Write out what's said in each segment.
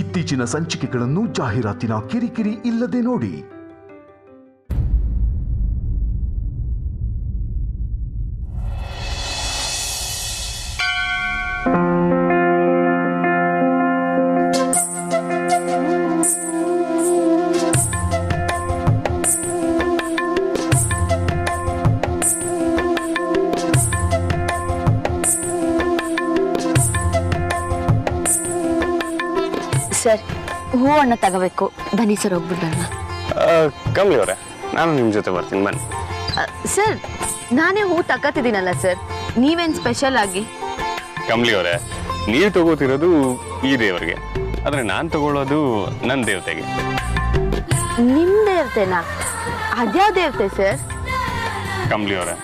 ಇತ್ತೀಚಿನ ಸಂಚಿಕೆಗಳನ್ನು ಜಾಹೀರಾತಿನ ಕಿರಿಕಿರಿ ಇಲ್ಲದೆ ನೋಡಿ. ಸರ್, ಹೂವನ್ನ ತಗೋಬೇಕು. ಬನ್ನಿ ಸರ್, ಹೋಗ್ಬಿಡೋಣ. ಕಮಲಿ ಅವರೇ, ನಾನು ನಿಮ್ಮ ಜೊತೆ ಬರ್ತೀನಿ, ಬನ್ನಿ. ಸರ್, ನಾನೇ ಹೂ ತಗೋತಿದ್ದೀನಲ್ಲ ಸರ್, ನೀವೇನು ಸ್ಪೆಷಲ್ ಆಗಿ? ಕಮಲಿ ಅವರೇ, ನೀವು ತಗೋತಿರೋದು ಈ ದೇವರಿಗೆ, ಆದರೆ ನಾನು ತಗೊಳ್ಳೋದು ನನ್ನ ದೇವತೆಗೆ. ನಿಮ್ಮ ದೇವತೆನಾ? ಅದ್ಯಾವ ದೇವತೆ ಸರ್? ಕಮಲಿ ಅವರೇ,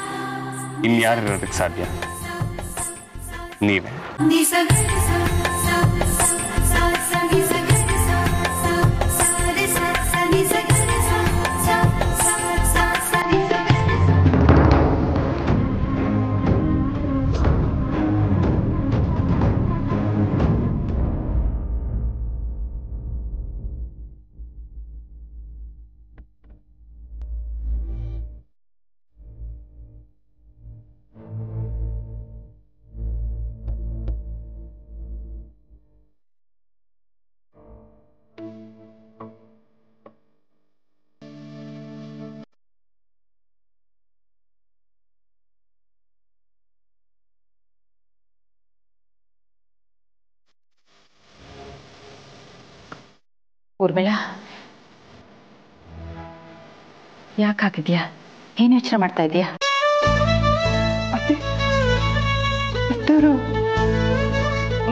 ಇನ್ಯಾರು ಇರೋದಕ್ಕೆ ಸಾಧ್ಯ? ನೀವೇ. ಊರ್ಮಿಳಾ, ಯಾಕಾಗಿದ್ಯಾ? ಏನು ಯೋಚನೆ ಮಾಡ್ತಾ ಇದೀಯಾ? ಅತ್ತೆ, ಇದ್ದವರು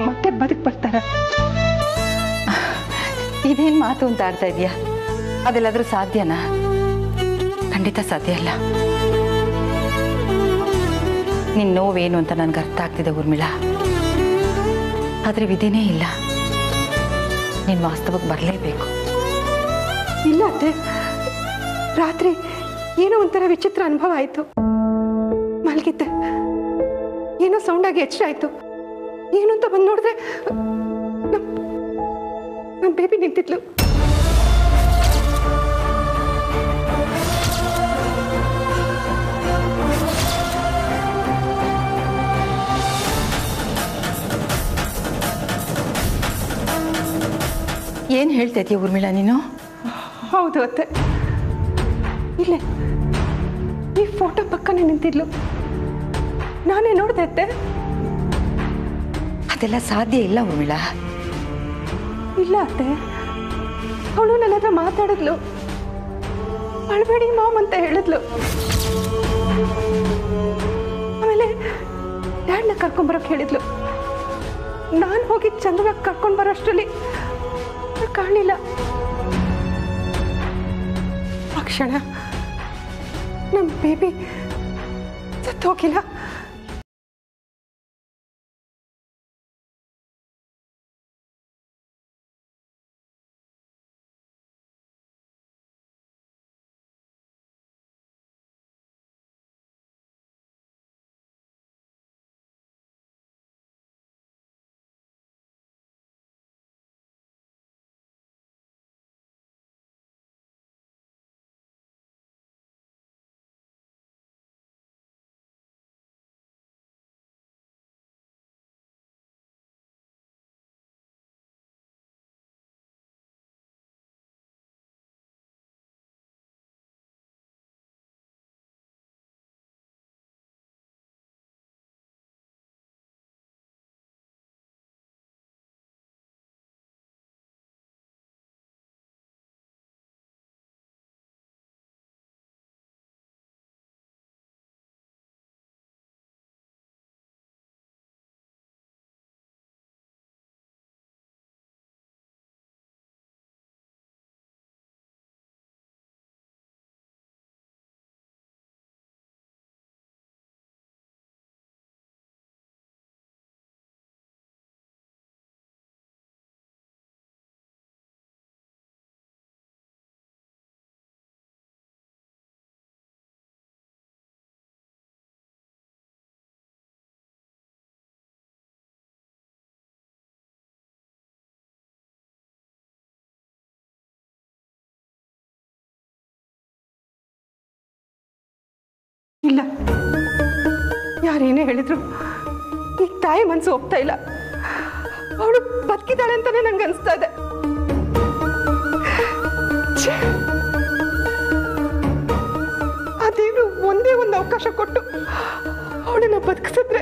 ಮತ್ತೆ ಬದುಕ್ ಬರ್ತಾರ? ಇದೇನು ಮಾತು ಅಂತ ಆಡ್ತಾ ಇದೀಯಾ? ಅದೆಲ್ಲಾದ್ರೂ ಸಾಧ್ಯನಾ? ಖಂಡಿತ ಸಾಧ್ಯ ಅಲ್ಲ. ನಿನ್ನ ನೋವೇನು ಅಂತ ನನ್ಗೆ ಅರ್ಥ ಆಗ್ತಿದೆ ಊರ್ಮಿಳಾ, ಆದ್ರೆ ವಿಧಿನೇ ಇಲ್ಲ. ನೀನು ವಾಸ್ತವಕ್ಕೆ ಬರಲೇಬೇಕು. ಇಲ್ಲ ಅತ್ತೆ, ರಾತ್ರಿ ಏನೋ ಒಂಥರ ವಿಚಿತ್ರ ಅನುಭವ ಆಯ್ತು. ಮಲಗಿದ್ದೆ, ಏನೋ ಸೌಂಡಾಗಿ ಎಚ್ಚರ ಆಯ್ತು. ಏನು ಅಂತ ಬಂದು ನೋಡಿದ್ರೆ ನಮ್ಮ ಬೇಬಿ ನಿಂತಿದ್ಲು. ಏನು ಹೇಳ್ತಾ ಇದೀಯ ಊರ್ಮಿಳಾ ನೀನು? ಹೌದು ಅತ್ತೆ, ಇಲ್ಲೇ ಈ ಫೋಟೋ ಪಕ್ಕನೇ ನಿಂತಿದ್ಲು, ನಾನೇ ನೋಡ್ದೆ ಅತ್ತೆ. ಅದೆಲ್ಲ ಸಾಧ್ಯ ಇಲ್ಲ ಊರ್ಮಿಳಾ. ಇಲ್ಲ ಅತ್ತೆ, ಅವಳು ನನ್ನ ಹತ್ರ ಮಾತಾಡಿದ್ಲು. ಅಳ್ಬೇಡಿ ಮಾಮ್ ಅಂತ ಹೇಳಿದ್ಲು. ಆಮೇಲೆ ಡ್ಯಾಡ್ನ ಕರ್ಕೊಂಬರೋಕೆ ಹೇಳಿದ್ಲು. ನಾನು ಹೋಗಿ ಚಂದ್ರವಾಗಿ ಕರ್ಕೊಂಡು ಬರೋಷ್ಟರಲ್ಲಿ ಕಾಣಲಿಲ್ಲ. ಆ ಕ್ಷಣ ನಮ್ಮ ಬೇಬಿ ಸತ್ತೋಗಿಲ್ಲ. ಯಾರೇನೇ ಹೇಳಿದ್ರು ಈ ತಾಯಿ ಮನಸ್ಸು ಒಪ್ತಾ ಇಲ್ಲ. ಅವಳು ಬದುಕಿದ್ದಾಳೆ ಅಂತಾನೆ ನಂಗೆ ಅನಿಸ್ತಾ ಇದೆ. ಅದೇನು ಒಂದೇ ಒಂದು ಅವಕಾಶ ಕೊಟ್ಟು ಅವಳನ್ನ ಬದುಕಿಸಿದ್ರೆ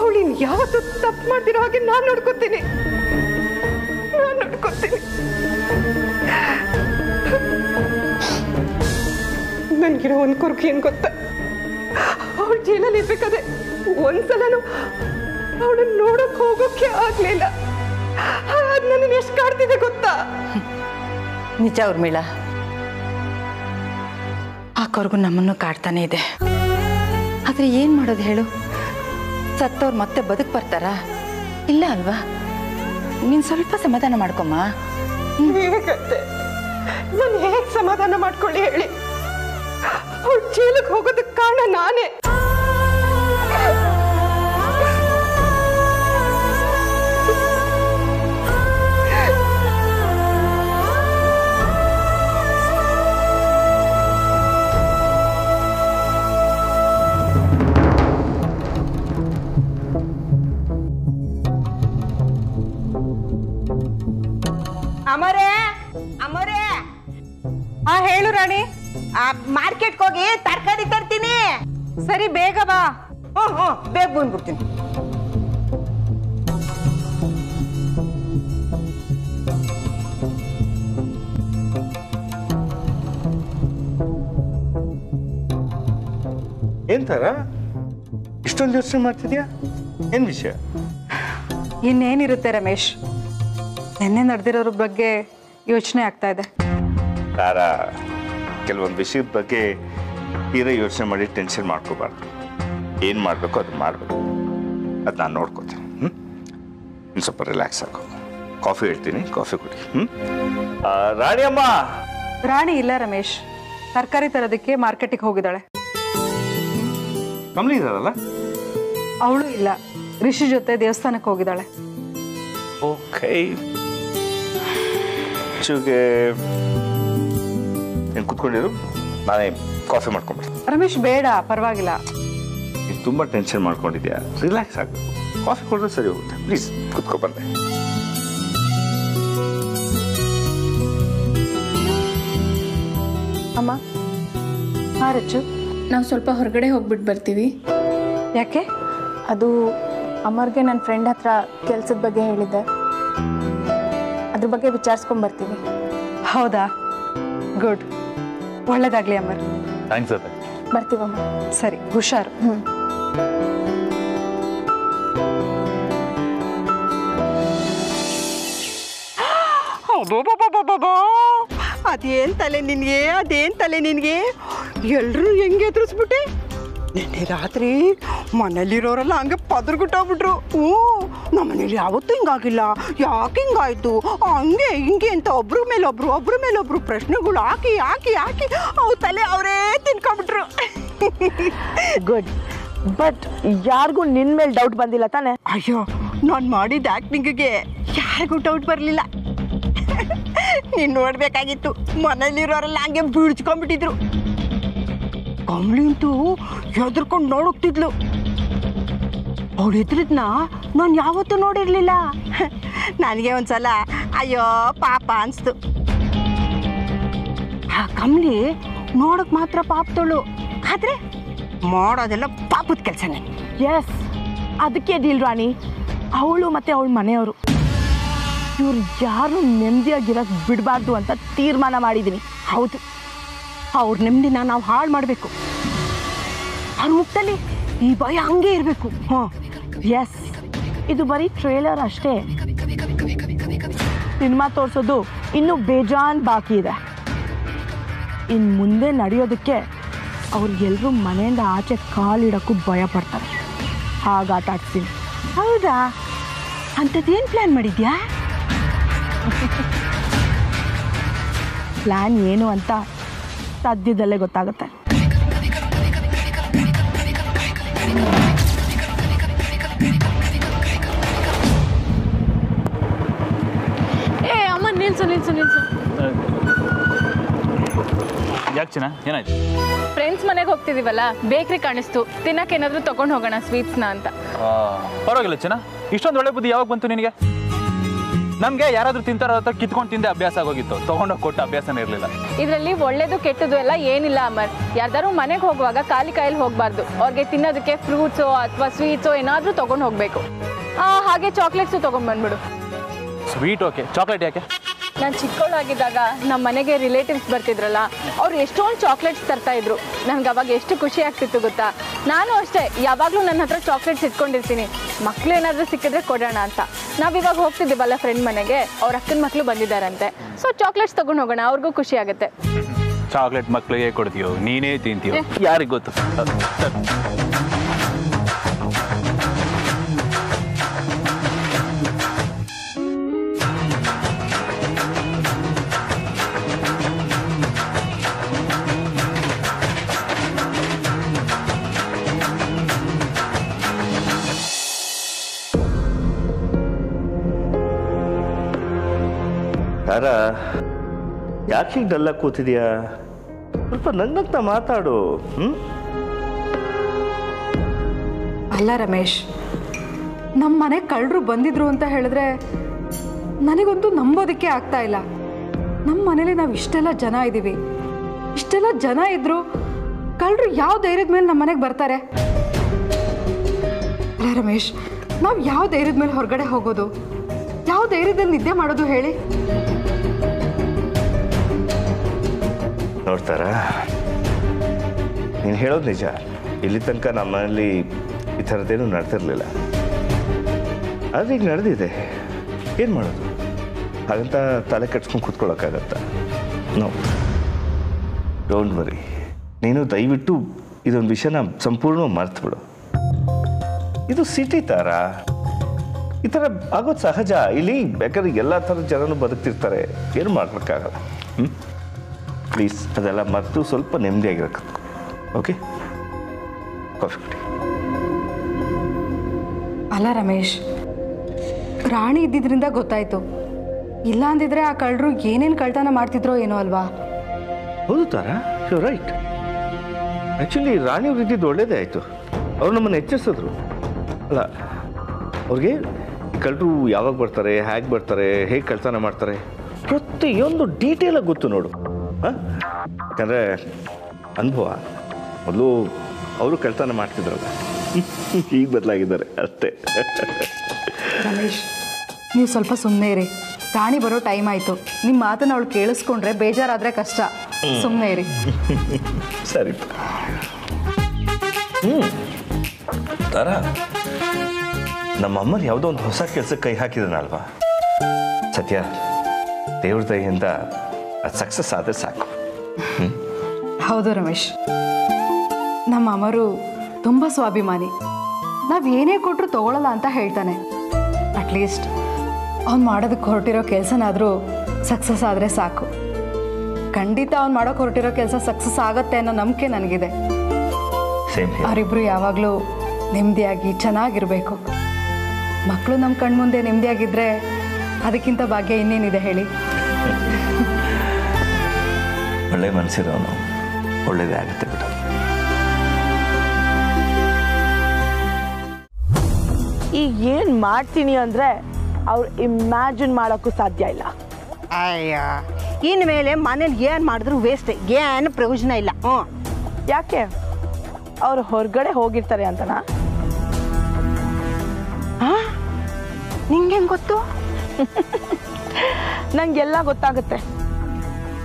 ಅವಳಿನ್ ಯಾವತ್ತೂ ತಪ್ಪು ಮಾಡ್ತಿರೋ ಹಾಗೆ ನಾನು ನೋಡ್ಕೊತೀನಿ. ನನ್ಗಿರೋ ಒಂದು ಕೊರಗು ಏನ್ ಗೊತ್ತಾ, ಅವಳು ಜೈಲಲ್ಲಿ ಇರ್ಬೇಕಾದ್ರೆ ಒಂದ್ಸಲನು ಅವಳನ್ನ ನೋಡಕ್ ಹೋಗೋಕೆ ಆಗ್ಲಿಲ್ಲ. ಅದ್ ನನ್ನ ಎಷ್ಟು ಕಾಡ್ತಿದೆ ಗೊತ್ತಾ? ನಿಜ ಊರ್ಮಿಳಾ, ಆ ಕೊರಗು ನಮ್ಮನ್ನು ಕಾಡ್ತಾನೆ ಇದೆ. ಆದ್ರೆ ಏನ್ ಮಾಡೋದು ಹೇಳು? ಸತ್ತವ್ರು ಮತ್ತೆ ಬದುಕ್ ಬರ್ತಾರಾ? ಇಲ್ಲ ಅಲ್ವಾ? ನೀನ್ ಸ್ವಲ್ಪ ಸಮಾಧಾನ ಮಾಡ್ಕೊಮ್ಮ. ಹೇಗತ್ತೆ ನಾನು ಹೇಗ್ ಸಮಾಧಾನ ಮಾಡ್ಕೊಳ್ಳಿ ಹೇಳಿ? ಅವಳು ಜೈಲಿಗೆ ಹೋಗೋದಕ್ಕೆ ಕಾರಣ ನಾನೇ. ಅಮರೇ ಅಮರೇ, ಹೇಳು ರಾಣಿ. ಮಾರ್ಕೆಟ್ಗೆ ಹೋಗಿ ತರಕಾರಿ ತರ್ತೀನಿ. ಸರಿ, ಬೇಗ ಬಾ. ಬೇಗ ಬಂದ್ಬಿಡ್ತೀನಿ. ಏನ್ ತರ ಇಷ್ಟೊಂದು ಯೋಚನೆ ಮಾಡ್ತಿದ್ಯಾ? ಏನ್ ವಿಷಯ? ಇನ್ನೇನಿರುತ್ತೆ ರಮೇಶ್, ನಿನ್ನೆ ನಡೆದಿರೋರ ಬಗ್ಗೆ ಯೋಚನೆ ಆಗ್ತಾ ಇದೆ. ತಾರಾ, ಕೆಲವೊಂದು ವಿಷಯದ ಬಗ್ಗೆ ತೀರಾ ಯೋಚನೆ ಮಾಡಿ ಟೆನ್ಷನ್ ಮಾಡ್ಕೋಬಾರ್ದು. ಏನು ಮಾಡಬೇಕು ಅದು ಮಾಡಬೇಕು, ಅದು ನಾನು ನೋಡ್ಕೋತೀನಿ. ಇನ್ನು ಸ್ವಲ್ಪ ರಿಲ್ಯಾಕ್ಸ್ ಆಗೋ. ಕಾಫಿ ಹೇಳ್ತೀನಿ, ಕಾಫಿ ಕುಡಿ. ರಾಣಿ ಅಮ್ಮ. ರಾಣಿ ಇಲ್ಲ ರಮೇಶ್, ತರಕಾರಿ ತರೋದಕ್ಕೆ ಮಾರ್ಕೆಟಿಗೆ ಹೋಗಿದ್ದಾಳೆ. ಕಮಲಿ ಇದಾರಲ್ಲ? ಅವಳು ಇಲ್ಲ, ರಿಷಿ ಜೊತೆ ದೇವಸ್ಥಾನಕ್ಕೆ ಹೋಗಿದ್ದಾಳೆ. ಓಕೆ, ಚೂಗೆ ನೀನು ಕುತ್ಕೊಂಡಿರು, ನಾನೇ ಕಾಫಿ ಮಾಡ್ಕೊಂಡ್ಬಿಡ್ತೀನಿ. ರಮೇಶ್ ಬೇಡ, ಪರವಾಗಿಲ್ಲ. ನೀನು ತುಂಬ ಟೆನ್ಷನ್ ಮಾಡ್ಕೊಂಡಿದ್ಯಾ, ರಿಲ್ಯಾಕ್ಸ್ ಆಗಬೇಕು. ಕಾಫಿ ಕೊಡಿದ್ರೆ ಸರಿ ಹೋಗುತ್ತೆ. ಪ್ಲೀಸ್ ಕುತ್ಕೊ ಬಂದೆ. ಅಮ್ಮ. ರಚ್ಚು, ನಾವು ಸ್ವಲ್ಪ ಹೊರಗಡೆ ಹೋಗ್ಬಿಟ್ಟು ಬರ್ತೀವಿ. ಯಾಕೆ? ಅದು ಅಮರ್ಗೆ ನನ್ನ ಫ್ರೆಂಡ್ ಹತ್ರ ಕೆಲಸದ ಬಗ್ಗೆ ಹೇಳಿದ್ದೆ, ಅದ್ರ ಬಗ್ಗೆ ವಿಚಾರಿಸ್ಕೊಂಡು ಬರ್ತೀವಿ. ಹೌದಾ? ಗುಡ್, ಒಳ್ಳೇದಾಗ್ಲಿ ಅಮರ್. ಥ್ಯಾಂಕ್ಸ್ ಅತ್ತೆ. ಬರ್ತೀವಮ್ಮ. ಸರಿ, ಹುಷಾರು. ಅದೇನ್ ತಲೆ ನಿನ್ಗೆ, ಅದೇನ್ ತಲೆ ನಿನ್ಗೆ? ಎಲ್ರು ಹೆಂಗೆ ಎದುರಿಸ್ಬಿಟ್ಟೆ? ನಿನ್ನೆ ರಾತ್ರಿ ಮನೇಲಿರೋರೆಲ್ಲ ಹಂಗೆ ಪದರ್ಗುಟ್ಟೋಗ್ಬಿಟ್ರು. ನಮ್ಮನೇಲಿ ಯಾವತ್ತೂ ಹಿಂಗಾಗಿಲ್ಲ, ಯಾಕೆ ಹಿಂಗಾಯ್ತು, ಹಂಗೆ ಹಿಂಗೆ ಅಂತ ಒಬ್ರ ಮೇಲೊಬ್ರು ಪ್ರಶ್ನೆಗಳು ಹಾಕಿ ಹಾಕಿ ಹಾಕಿ ಅವು ತಲೆ ಅವರೇ ತಿನ್ಕೊಂಡ್ಬಿಟ್ರು. ಗುಡ್, ಬಟ್ ಯಾರಿಗೂ ನಿನ್ ಮೇಲೆ ಡೌಟ್ ಬಂದಿಲ್ಲ ತಾನೆ? ಅಯ್ಯೋ, ನಾನು ಮಾಡಿದ ಆಕ್ಟಿಂಗ್ಗೆ ಯಾರಿಗೂ ಡೌಟ್ ಬರಲಿಲ್ಲ. ನೀನು ನೋಡ್ಬೇಕಾಗಿತ್ತು, ಮನೇಲಿರೋರೆಲ್ಲ ಹಂಗೆ ಬೀಳ್ಸ್ಕೊಂಡ್ಬಿಟ್ಟಿದ್ರು. ಕಮಲಿಂತೂ ಹೆದರ್ಕೊಂಡು ನೋಡೋಗ್ತಿದ್ಲು. ಅವಳು ಎದ್ರಿದ್ನ ನಾನು ಯಾವತ್ತೂ ನೋಡಿರ್ಲಿಲ್ಲ. ನನಗೆ ಒಂದ್ಸಲ ಅಯ್ಯೋ ಪಾಪ ಅನ್ಸ್ತು. ಆ ಕಮಲಿ ನೋಡಕ್ ಮಾತ್ರ ಪಾಪದವಳು, ಆದ್ರೆ ಮಾಡೋದೆಲ್ಲ ಪಾಪದ ಕೆಲಸನೇ. ಎಸ್, ಅದಕ್ಕೆ ಡೀಲ್ ರಾಣಿ, ಅವಳು ಮತ್ತೆ ಅವಳ ಮನೆಯವರು ಇವ್ರು ಯಾರು ನೆಮ್ಮದಿಯಾಗಿರೋಕೆ ಬಿಡಬಾರ್ದು ಅಂತ ತೀರ್ಮಾನ ಮಾಡಿದ್ದೀನಿ. ಹೌದು, ಅವ್ರ ನೆಮ್ಮದಿನ ನಾವು ಹಾಳು ಮಾಡಬೇಕು. ಅವ್ರ ಮುಖದಲ್ಲಿ ಈ ಭಯ ಹಂಗೆ ಇರಬೇಕು. ಎಸ್, ಇದು ಬರೀ ಟ್ರೇಲರ್ ಅಷ್ಟೇ. ಸಿನಿಮಾ ತೋರಿಸೋದು ಇನ್ನೂ ಬೇಜಾನ್ ಬಾಕಿ ಇದೆ. ಇನ್ನು ಮುಂದೆ ನಡೆಯೋದಕ್ಕೆ ಅವ್ರಿಗೆಲ್ಲರೂ ಮನೆಯಿಂದ ಆಚೆ ಕಾಲಿಡೋಕ್ಕೂ ಭಯ ಪಡ್ತಾರೆ. ಹಾಗೆ ಆಟ ಆಡ್ತೀನಿ. ಹೌದಾ? ಅಂಥದ್ದೇನು ಪ್ಲ್ಯಾನ್ ಮಾಡಿದ್ಯಾ? ಪ್ಲ್ಯಾನ್ ಏನು ಅಂತ ಸದ್ಯದಲ್ಲೇ ಗೊತ್ತಾಗುತ್ತೆ. ಅಮ್ಮ ನಿಲ್ಸು. ಯಾಕೆ ಚಿನ್ನ ಏನಾಯ್ತು? ಫ್ರೆಂಡ್ಸ್ ಮನೆಗೆ ಹೋಗ್ತಿದೀವಲ್ಲ, ಬೇಕ್ರಿ ಕಾಣಿಸ್ತು, ತಿನ್ನಕ್ಕೆ ಏನಾದರೂ ತಗೊಂಡು ಹೋಗೋಣ ಸ್ವೀಟ್ಸ್ನ ಅಂತ. ಪರವಾಗಿಲ್ಲ ಚಿನ್ನ, ಇಷ್ಟೊಂದು ಒಳ್ಳೆ ಬುದ್ಧಿ ಯಾವಾಗ ಬಂತು ನಿನಗೆ? ನಮಗೆ ಯಾರಾದರೂ ತಿಂತಾರ ಹತ್ರ ಕಿತ್ಕೊಂಡು ತಿಂದೆ ಅಭ್ಯಾಸ ಆಗೋಗಿತ್ತು, ತೊಗೊಂಡೋಗಿ ಕೊಟ್ಟು ಅಭ್ಯಾಸನೇ ಇರಲಿಲ್ಲ. ಇದರಲ್ಲಿ ಒಳ್ಳೇದು ಕೆಟ್ಟದ್ದು ಎಲ್ಲ ಏನಿಲ್ಲ ಅಮರ್. ಯಾರ್ದಾರು ಮನೆಗೆ ಹೋಗುವಾಗ ಖಾಲಿ ಕೈಯಲ್ಲಿ ಹೋಗಬಾರ್ದು. ಅವ್ರಿಗೆ ತಿನ್ನೋದಕ್ಕೆ ಫ್ರೂಟ್ಸೋ ಅಥವಾ ಸ್ವೀಟ್ಸೋ ಏನಾದರೂ ತೊಗೊಂಡು ಹೋಗಬೇಕು. ಹಾಗೆ ಚಾಕ್ಲೇಟ್ಸು ತೊಗೊಂಡ್ಬಂದ್ಬಿಡು. ಸ್ವೀಟ್ ಓಕೆ, ಚಾಕ್ಲೇಟ್ ಯಾಕೆ? ನಾನು ಚಿಕ್ಕವಳಾಗಿದ್ದಾಗ ನಮ್ಮ ಮನೆಗೆ ರಿಲೇಟಿವ್ಸ್ ಬರ್ತಿದ್ರಲ್ಲ, ಅವ್ರು ಎಷ್ಟೊಂದು ಚಾಕ್ಲೇಟ್ಸ್ ತರ್ತಾ ಇದ್ರು. ನನಗೆ ಅವಾಗ ಎಷ್ಟು ಖುಷಿ ಆಗ್ತಿತ್ತು ಗೊತ್ತಾ. ನಾನು ಅಷ್ಟೇ ಯಾವಾಗಲೂ ನನ್ನ ಹತ್ರ ಚಾಕ್ಲೇಟ್ಸ್ ಇಟ್ಕೊಂಡಿರ್ತೀನಿ, ಮಕ್ಳು ಏನಾದರೂ ಸಿಕ್ಕಿದ್ರೆ ಕೊಡೋಣ ಅಂತ. ನಾವಿವಾಗ ಹೋಗ್ತಿದ್ದೀವಲ್ಲ ಫ್ರೆಂಡ್ ಮನೆಗೆ, ಅವ್ರ ಅಕ್ಕನ ಮಕ್ಕಳು ಬಂದಿದ್ದಾರಂತೆ, ಸೊ ಚಾಕ್ಲೇಟ್ಸ್ ತೊಗೊಂಡು ಹೋಗೋಣ, ಅವ್ರಿಗೂ ಖುಷಿ ಆಗುತ್ತೆ. ಚಾಕ್ಲೇಟ್ ಮಕ್ಕಳಿಗೆ ಕೊಡ್ತೀಯೋ ನೀನೇ ತಿಂತೀಯೋ ಯಾರಿಗೆ ಗೊತ್ತು. ತಾರಾ, ಯಾಕೆ ಹೀಗೆ ಡಲ್ಲಾಗಿ ಕೂತಿದ್ಯಾ? ಸ್ವಲ್ಪ ನಗ್ನಗ್ತಾ ಮಾತಾಡು. ಅಲ್ಲ ರಮೇಶ್, ನಮ್ಮ ಮನೆಗೆ ಕಳ್ಳರು ಬಂದಿದ್ರು ಅಂತ ಹೇಳಿದ್ರೆ ನನಗಂತೂ ನಂಬೋದಕ್ಕೆ ಆಗ್ತಾ ಇಲ್ಲ. ನಮ್ಮ ಮನೇಲಿ ನಾವು ಇಷ್ಟೆಲ್ಲ ಜನ ಇದ್ದೀವಿ, ಇಷ್ಟೆಲ್ಲ ಜನ ಇದ್ರು ಕಳ್ಳರು ಯಾವ ಧೈರ್ಯದ ಮೇಲೆ ನಮ್ಮ ಮನೆಗೆ ಬರ್ತಾರೆ? ಅಲ್ಲ ರಮೇಶ್, ನಾವು ಯಾವ ಧೈರ್ಯದ ಮೇಲೆ ಹೊರಗಡೆ ಹೋಗೋದು, ಯಾವ ಧೈರ್ಯದಲ್ಲಿ ನಿದ್ದೆ ಮಾಡೋದು ಹೇಳಿ? ನೋಡ್ತಾರ, ನೀನು ಹೇಳೋದು ನಿಜ. ಇಲ್ಲಿ ತನಕ ನಮ್ಮ ಮನೇಲಿ ಈ ಥರದ್ದೇನು ನಡೆದಿರಲಿಲ್ಲ, ಆದರೆ ಈಗ ನಡೆದಿದೆ. ಏನು ಮಾಡೋದು? ಹಾಗಂತ ತಲೆ ಕೆಡ್ಸ್ಕೊಂಡು ಕೂತ್ಕೊಳ್ಳೋಕ್ಕಾಗತ್ತಾ? No, don't worry. ನೀನು ದಯವಿಟ್ಟು ಇದೊಂದು ವಿಷಯನ ಸಂಪೂರ್ಣ ಮರೆತುಬಿಡು. ಇದು ಸಿಟಿ ತಾರ, ಈ ಥರ ಆಗೋದು ಸಹಜ. ಇಲ್ಲಿ ಬೇಕಾದ್ರೆ ಎಲ್ಲ ಥರದ ಜನನು ಬದುಕ್ತಿರ್ತಾರೆ, ಏನು ಮಾಡೋಕ್ಕಾಗಲ್ಲ. ಪ್ಲೀಸ್ ಅದೆಲ್ಲ ಮರೆತು ಸ್ವಲ್ಪ ನೆಮ್ಮದಿಯಾಗಿರಕ್ಕೆ. ಓಕೆ, ಕಾಫಿ ಕುಡಿ. ಅಲ್ಲ ರಮೇಶ್, ರಾಣಿ ಇದ್ದಿದ್ರಿಂದ ಗೊತ್ತಾಯ್ತು. ಇಲ್ಲ ಅಂದಿದ್ರೆ ಆ ಕಳ್ಳರು ಏನೇನು ಕಳ್ತನ ಮಾಡ್ತಿದ್ರೋ ಏನೋ ಅಲ್ವಾ? ಹೌದು ತಾರಾ, ಯು ರೈಟ್. ಆ್ಯಕ್ಚುಲಿ ರಾಣಿಯವ್ರು ಇದ್ದಿದ್ದು ಒಳ್ಳೇದೇ ಆಯಿತು. ಅವ್ರು ನಮ್ಮನ್ನು ಎಚ್ಚರಿಸಿದ್ರು. ಅಲ್ಲ, ಅವ್ರಿಗೆ ಕಳ್ಳರು ಯಾವಾಗ ಬರ್ತಾರೆ, ಹೇಗೆ ಬರ್ತಾರೆ, ಹೇಗೆ ಕಳ್ತನ ಮಾಡ್ತಾರೆ, ಪ್ರತಿಯೊಂದು ಡೀಟೇಲಾಗಿ ಗೊತ್ತು ನೋಡು. ಹಾಂ, ಯಾಕಂದರೆ ಅನುಭವ. ಮೊದಲು ಅವರು ಕಳ್ತನ ಮಾಡ್ತಿದ್ರಲ್ಲ, ಈಗ ಬದಲಾಗಿದ್ದಾರೆ ಅಷ್ಟೇ. ರಮೇಶ್, ನೀವು ಸ್ವಲ್ಪ ಸುಮ್ಮನೆ ಇರಿ. ರಾಣಿ ಬರೋ ಟೈಮ್ ಆಯಿತು. ನಿಮ್ಮ ಮಾತನ್ನು ಅವಳು ಕೇಳಿಸ್ಕೊಂಡ್ರೆ ಬೇಜಾರಾದರೆ ಕಷ್ಟ. ಸುಮ್ಮನೆ ಇರಿ. ಸರಿ. ತಾರಾ, ನಮ್ಮಮ್ಮರು ಯಾವುದೋ ಒಂದು ಹೊಸ ಕೆಲಸಕ್ಕೆ ಕೈ ಹಾಕಿದನಲ್ವಾ? ಸತ್ಯ, ದೇವ್ರ ದಯೆಯಿಂದ ಅದು ಸಕ್ಸಸ್ ಆದರೆ ಸಾಕು. ಹೌದು ರಮೇಶ್, ನಮ್ಮ ಅಮ್ಮರು ತುಂಬ ಸ್ವಾಭಿಮಾನಿ. ನಾವು ಏನೇ ಕೊಟ್ಟರು ತಗೊಳ್ಳಲ್ಲ ಅಂತ ಹೇಳ್ತಾನೆ. ಅಟ್ಲೀಸ್ಟ್ ಅವ್ನು ಮಾಡೋದಕ್ಕೆ ಹೊರಟಿರೋ ಕೆಲಸನಾದರೂ ಸಕ್ಸಸ್ ಆದರೆ ಸಾಕು. ಖಂಡಿತ ಅವ್ನು ಮಾಡೋಕ್ಕೆ ಹೊರಟಿರೋ ಕೆಲಸ ಸಕ್ಸಸ್ ಆಗುತ್ತೆ ಅನ್ನೋ ನಂಬಿಕೆ ನನಗಿದೆ. ಅವರಿಬ್ಬರು ಯಾವಾಗಲೂ ನೆಮ್ಮದಿಯಾಗಿ ಚೆನ್ನಾಗಿರಬೇಕು. ಮಕ್ಕಳು ನಮ್ಮ ಕಣ್ಮುಂದೆ ನೆಮ್ಮದಿಯಾಗಿದ್ದರೆ ಅದಕ್ಕಿಂತ ಭಾಗ್ಯ ಇನ್ನೇನಿದೆ ಹೇಳಿ? ಒಳ್ಳೆ ಮನಸ್ಸಿರೋನು ಒಳ್ಳೇದೇ ಆಗುತ್ತೆ ಬಿಡು. ಈಗ ಏನು ಮಾಡ್ತೀನಿ ಅಂದರೆ ಅವ್ರು ಇಮ್ಯಾಜಿನ್ ಮಾಡೋಕ್ಕೂ ಸಾಧ್ಯ ಇಲ್ಲ. ಅಯ್ಯ, ಇನ್ಮೇಲೆ ಮನೇಲಿ ಏನು ಮಾಡಿದ್ರು ವೇಸ್ಟ್, ಏನು ಪ್ರಯೋಜನ ಇಲ್ಲ. ಯಾಕೆ? ಅವ್ರು ಹೊರಗಡೆ ಹೋಗಿರ್ತಾರೆ ಅಂತನಾ? ನಿಂಗೆ ಹೆಂಗೆ ಗೊತ್ತು? ನಂಗೆಲ್ಲ ಗೊತ್ತಾಗುತ್ತೆ.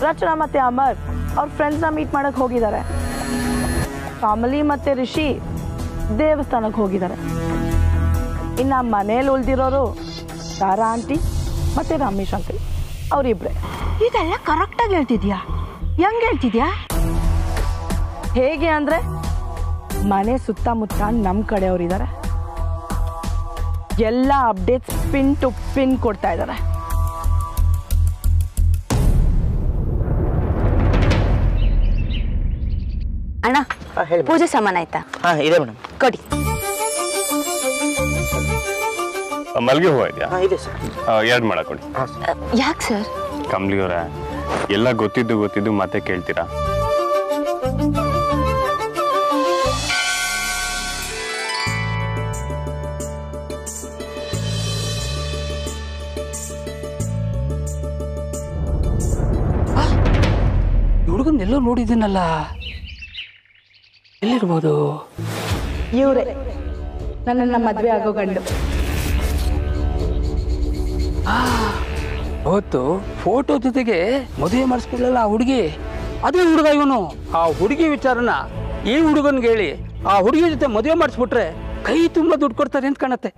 ರಚನಾ ಮತ್ತು ಅಮರ್ ಅವ್ರ ಫ್ರೆಂಡ್ಸ್ನ ಮೀಟ್ ಮಾಡೋಕ್ಕೆ ಹೋಗಿದ್ದಾರೆ. ಕಮಲಿ ಮತ್ತು ರಿಷಿ ದೇವಸ್ಥಾನಕ್ಕೆ ಹೋಗಿದ್ದಾರೆ. ಇನ್ನು ಮನೇಲಿ ಉಳಿದಿರೋರು ತಾರಾ ಆಂಟಿ ಮತ್ತು ರಮೇಶ್ ಅಂಕಲ್, ಅವರಿಬ್ರೆ. ಇದೆಲ್ಲ ಕರೆಕ್ಟಾಗಿ ಹೇಳ್ತಿದ್ಯಾ? ಹೆಂಗೆ ಹೇಳ್ತಿದ್ಯಾ? ಹೇಗೆ ಅಂದರೆ ಮನೆ ಸುತ್ತಮುತ್ತ ನಮ್ಮ ಕಡೆಯವರಿದ್ದಾರೆ. ಎಲ್ಲ ಅಪ್ಡೇಟ್ಸ್ ಪಿನ್ ಟು ಪಿನ್ ಕೊಡ್ತಾ ಇದ್ದಾರೆ. ಅಣ್ಣ, ಪೂಜೆ ಸಾಮಾನು ಆಯ್ತಾ? ಹಾಂ, ಇದೆ ಮೇಡಮ್. ಕೊಡಿ. ಮಲ್ಲಿಗೆ ಹೂವು ಇದೆಯಾ? ಇದೆ ಸರ್. 2 ಮಾಡ ಕೊಡಿ. ಯಾಕೆ ಸರ್? ಕಮಲಿ ಅವರೇ, ಎಲ್ಲ ಗೊತ್ತಿದ್ದು ಮತ್ತೆ ಕೇಳ್ತೀರಾ? ಎಲ್ಲೋ ನೋಡಿದ್ದೀನಲ್ಲ, ಎಲ್ಲಿರ್ಬೋದು? ಇವರೇ ನನ್ನ ಮದುವೆ ಆಗೋ ಗಂಡು. ಅವತ್ತು ಫೋಟೋ ಜೊತೆಗೆ ಮದುವೆ ಮಾಡಿಸ್ಕೊಳ್ಳಲ್ಲ ಆ ಹುಡುಗಿ, ಅದೇ ಹುಡುಗ ಇವನು. ಆ ಹುಡುಗಿ ವಿಚಾರನ ಈ ಹುಡುಗನ್ಗೆ ಹೇಳಿ ಆ ಹುಡುಗಿ ಜೊತೆ ಮದುವೆ ಮಾಡಿಸ್ಬಿಟ್ರೆ ಕೈ ತುಂಬ ದುಡ್ಡು ಕೊಡ್ತಾರೆ ಅಂತ ಕಾಣತ್ತೆ.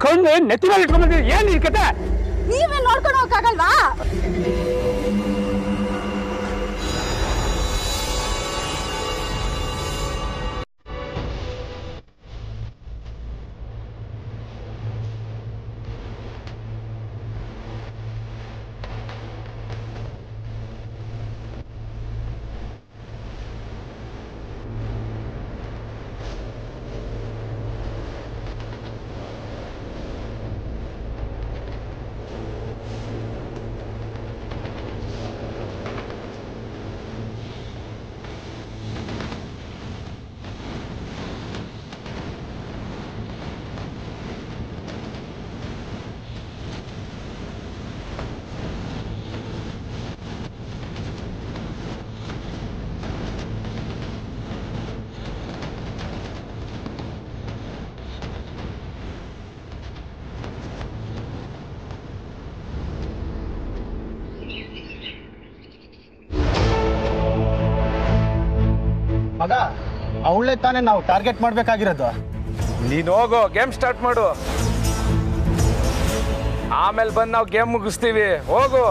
ಕಣ್ಣು ನೆತ್ತಿ ಮೇಲೆ ಇಟ್ಕೊಂಡ್ಬಂದಿರಿ, ಏನ್ ಈ ಕತೆ? ನೀವೇ ನೋಡ್ಕೊಂಡು ಹೋಗಕ್ಕಾಗಲ್ವಾ? ಮಗ, ಅವಳೇ ತಾನೇ ನಾವು ಟಾರ್ಗೆಟ್ ಮಾಡ್ಬೇಕಾಗಿರೋದು. ನೀನು ಹೋಗೋ, ಗೇಮ್ ಸ್ಟಾರ್ಟ್ ಮಾಡು, ಆಮೇಲೆ ಬಂದು ನಾವು ಗೇಮ್ ಮುಗಿಸ್ತೀವಿ. ಹೋಗು.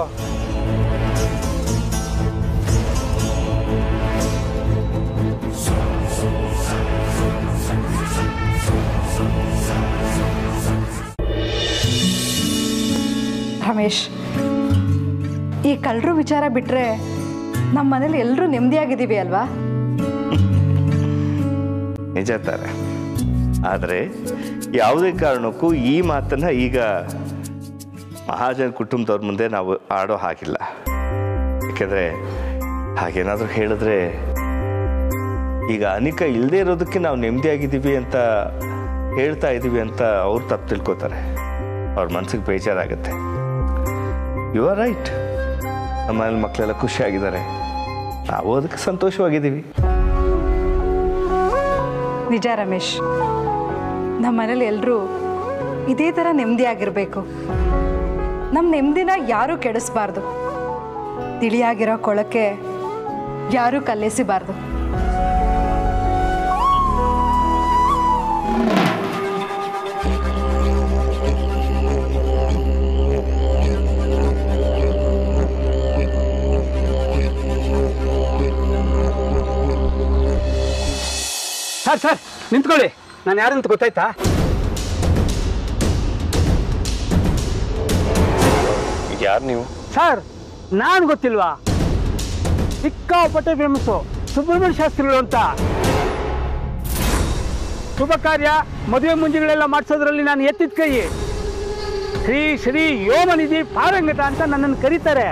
ರಮೇಶ್, ಈ ಕಳ್ಳರು ವಿಚಾರ ಬಿಟ್ರೆ ನಮ್ಮ ಮನೇಲಿ ಎಲ್ಲರೂ ನೆಮ್ಮದಿಯಾಗಿದ್ದೀವಿ ಅಲ್ವಾ? ನಿಜ ತಾರೆ. ಆದರೆ ಯಾವುದೇ ಕಾರಣಕ್ಕೂ ಈ ಮಾತನ್ನ ಈಗ ಮಹಾಜನ್ ಕುಟುಂಬದವ್ರ ಮುಂದೆ ನಾವು ಆಡೋ ಹಾಗಿಲ್ಲ. ಯಾಕೆಂದರೆ ಹಾಗೇನಾದರೂ ಹೇಳಿದ್ರೆ ಈಗ ಅನಿಕ ಇಲ್ಲದೆ ಇರೋದಕ್ಕೆ ನಾವು ನೆಮ್ಮದಿಯಾಗಿದ್ದೀವಿ ಅಂತ ಹೇಳ್ತಾ ಇದ್ದೀವಿ ಅಂತ ಅವ್ರು ತಪ್ಪು ತಿಳ್ಕೊತಾರೆ. ಅವ್ರ ಮನಸ್ಸಿಗೆ ಬೇಜಾರಾಗುತ್ತೆ. You are right. ನಮ್ಮ ಮನೇಲಿ ಮಕ್ಕಳೆಲ್ಲ ಖುಷಿಯಾಗಿದ್ದಾರೆ, ನಾವು ಅದಕ್ಕೆ ಸಂತೋಷವಾಗಿದ್ದೀವಿ. ನಿಜ ರಮೇಶ್, ನಮ್ಮ ಮನೇಲಿ ಎಲ್ಲರೂ ಇದೇ ಥರ ನೆಮ್ಮದಿಯಾಗಿರಬೇಕು. ನಮ್ಮ ನೆಮ್ಮದಿನ ಯಾರೂ ಕೆಡಿಸ್ಬಾರ್ದು. ತಿಳಿಯಾಗಿರೋ ಕೊಳಕ್ಕೆ ಯಾರೂ ಕಲ್ಲೆಸಿಬಾರ್ದು. ಸರ್ ಸರ್ ನಿಂತ್ಕೊಳ್ಳಿ, ನಾನು ಯಾರಂತ ಗೊತ್ತಾಯ್ತಾ? ಯಾರು ನೀವು? ಸರ್ ನಾನು ಗೊತ್ತಿಲ್ವಾ? ಸಿಕ್ಕಾಪಟ್ಟೆ ಫೇಮಸ್ಸು ಸುಬ್ರಹ್ಮಣ್ಯ ಶಾಸ್ತ್ರಿಗಳು ಅಂತ. ಶುಭ ಕಾರ್ಯ ಮದುವೆ ಮುಂಜಿಗಳೆಲ್ಲ ಮಾಡಿಸೋದ್ರಲ್ಲಿ ನಾನು ಎತ್ತಿದ ಕೈ. ಶ್ರೀ ಶ್ರೀ ಯೋಮನಿಧಿ ಪಾರಂಗತ ಅಂತ ನನ್ನನ್ನು ಕರೀತಾರೆ.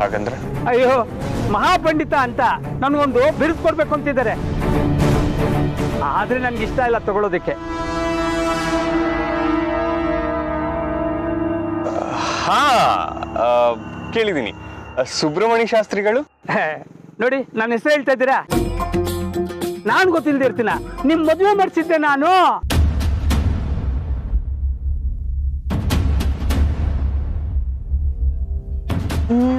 ಹಾಗಂದ್ರೆ? ಅಯ್ಯೋ, ಮಹಾಪಂಡಿತ ಅಂತ ನನಗೊಂದು ಬಿರುದು ಕೊಡ್ಬೇಕು ಅಂತಿದ್ದಾರೆ. ಆದ್ರೆ ನನ್ಗೆ ಇಷ್ಟ ಇಲ್ಲ ತಗೊಳ್ಳೋದಕ್ಕೆ. ಹಾ, ಕೇಳಿದ್ದೀನಿ. ಸುಬ್ರಹ್ಮಣ್ಯ ಶಾಸ್ತ್ರಿಗಳು? ನೋಡಿ, ನನ್ನ ಹೆಸರು ಹೇಳ್ತಾ ಇದ್ದೀರಾ? ನಾನು ಗೊತ್ತಿಲ್ಲದೆ ಇರ್ತೀನ? ನಿಮ್ ಮದುವೆ ಮಾಡಿಸಿದ್ದೆ ನಾನು.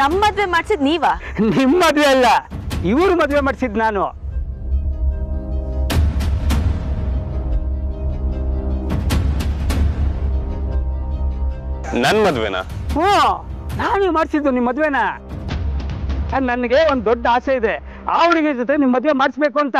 ನಮ್ಮ ಮದ್ವೆ ಮಾಡ್ಸಿದ್ ನೀವಾ? ನಿಮ್ ಮದ್ವೆ ಅಲ್ಲ, ಇವ್ರು ಮದ್ವೆ ಮಾಡಿಸಿದ್ ನಾನು. ನನ್ ಮದ್ವೆನಾ? ಹ್ಞೂ, ನಾನು ಮಾಡಿಸಿದ್ದು ನಿಮ್ ಮದ್ವೆನ. ನನಗೆ ಒಂದು ದೊಡ್ಡ ಆಸೆ ಇದೆ, ಆ ಹುಡುಗಿ ಜೊತೆ ನಿಮ್ ಮದ್ವೆ ಮಾಡಿಸ್ಬೇಕು ಅಂತ.